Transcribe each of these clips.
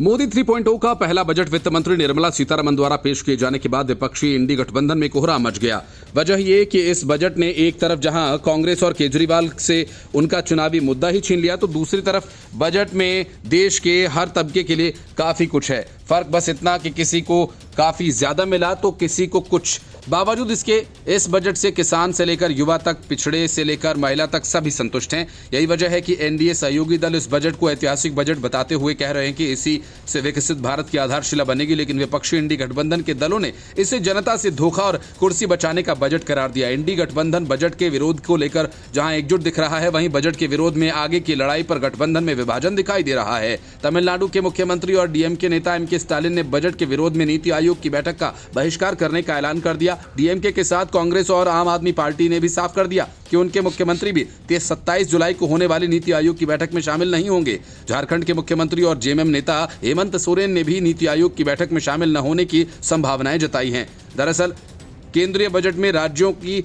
मोदी 3.0 का पहला बजट वित्त मंत्री निर्मला सीतारमण द्वारा पेश किए जाने के बाद विपक्षी इंडी गठबंधन में कोहरा मच गया। वजह ये कि इस बजट ने एक तरफ जहां कांग्रेस और केजरीवाल से उनका चुनावी मुद्दा ही छीन लिया, तो दूसरी तरफ बजट में देश के हर तबके के लिए काफी कुछ है। फर्क बस इतना कि किसी को काफी ज्यादा मिला तो किसी को कुछ। बावजूद इसके इस बजट से किसान से लेकर युवा तक, पिछड़े से लेकर महिला तक सभी संतुष्ट हैं। यही वजह है कि एनडीए सहयोगी दल इस बजट को ऐतिहासिक बजट बताते हुए कह रहे हैं कि इसी से विकसित भारत की आधारशिला बनेगी। लेकिन विपक्षी इंडी गठबंधन के दलों ने इसे जनता से धोखा और कुर्सी बचाने का बजट करार दिया। इंडी गठबंधन बजट के विरोध को लेकर जहां एकजुट दिख रहा है, वहीं बजट के विरोध में आगे की लड़ाई पर गठबंधन में विभाजन दिखाई दे रहा है। तमिलनाडु के मुख्यमंत्री और डीएमके नेता एमके स्टालिन ने बजट के विरोध में नीति आयोग की बैठक का बहिष्कार करने का ऐलान कर दिया। डीएमके के साथ कांग्रेस और आम आदमी पार्टी ने भी साफ कर दिया कि उनके मुख्यमंत्री भी 27 जुलाई को होने वाली नीति आयोग की बैठक में शामिल नहीं होंगे। झारखंड के मुख्यमंत्री और जेएमएम नेता हेमंत सोरेन ने भी नीति आयोग की बैठक में शामिल न होने की संभावनाएं जताई हैं। दरअसल केंद्रीय बजट में राज्यों की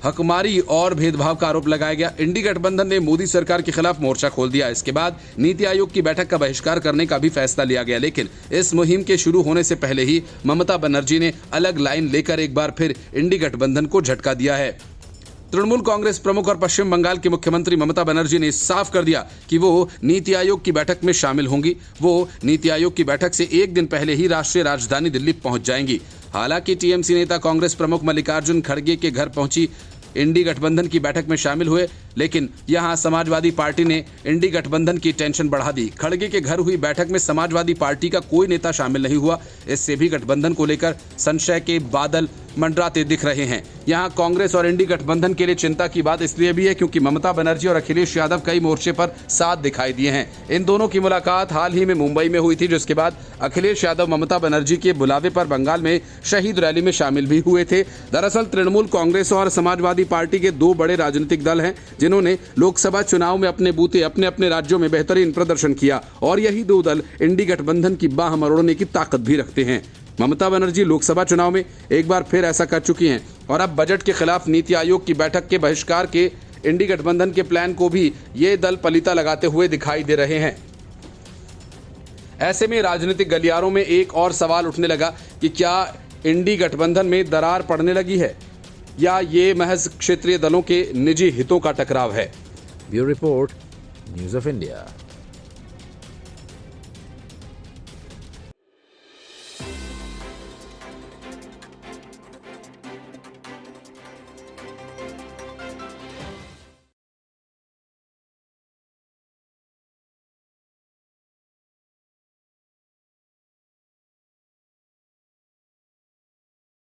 हकमारी और भेदभाव का आरोप लगाया गया। इंडी गठबंधन ने मोदी सरकार के खिलाफ मोर्चा खोल दिया। इसके बाद नीति आयोग की बैठक का बहिष्कार करने का भी फैसला लिया गया। लेकिन इस मुहिम के शुरू होने से पहले ही ममता बनर्जी ने अलग लाइन लेकर एक बार फिर इंडी गठबंधन को झटका दिया है। तृणमूल कांग्रेस प्रमुख और पश्चिम बंगाल की मुख्यमंत्री ममता बनर्जी ने साफ कर दिया कि वो नीति आयोग की बैठक में शामिल होंगी। वो नीति आयोग की बैठक से एक दिन पहले ही राष्ट्रीय राजधानी दिल्ली पहुंच जाएंगी। हालांकि टीएमसी नेता कांग्रेस प्रमुख मल्लिकार्जुन खड़गे के घर पहुंची इंडी गठबंधन की बैठक में शामिल हुए, लेकिन यहां समाजवादी पार्टी ने इंडी गठबंधन की टेंशन बढ़ा दी। खड़गे के घर हुई बैठक में समाजवादी पार्टी का कोई नेता शामिल नहीं हुआ। इससे भी गठबंधन को लेकर संशय के बादल मंडराते दिख रहे हैं। यहां कांग्रेस और इंडी गठबंधन के लिए चिंता की बात इसलिए भी है क्योंकि ममता बनर्जी और अखिलेश यादव कई मोर्चे पर साथ दिखाई दिए हैं। इन दोनों की मुलाकात हाल ही में मुंबई में हुई थी, जिसके बाद अखिलेश यादव ममता बनर्जी के बुलावे पर बंगाल में शहीद रैली में शामिल भी हुए थे। दरअसल तृणमूल कांग्रेस और समाजवादी पार्टी के दो बड़े राजनीतिक दल हैं जिन्होंने लोकसभा चुनाव में अपने बूते अपने अपने राज्यों में बेहतरीन प्रदर्शन किया, और यही दो दल इंडी गठबंधन की बाह मरोड़ने की ताकत भी रखते हैं। ममता बनर्जी लोकसभा चुनाव में एक बार फिर ऐसा कर चुकी हैं और अब बजट के खिलाफ नीति आयोग की बैठक के बहिष्कार के इंडी गठबंधन के प्लान को भी ये दल पलीता लगाते हुए दिखाई दे रहे हैं। ऐसे में राजनीतिक गलियारों में एक और सवाल उठने लगा कि क्या इंडी गठबंधन में दरार पड़ने लगी है या ये महज क्षेत्रीय दलों के निजी हितों का टकराव है। Bureau report, news of India.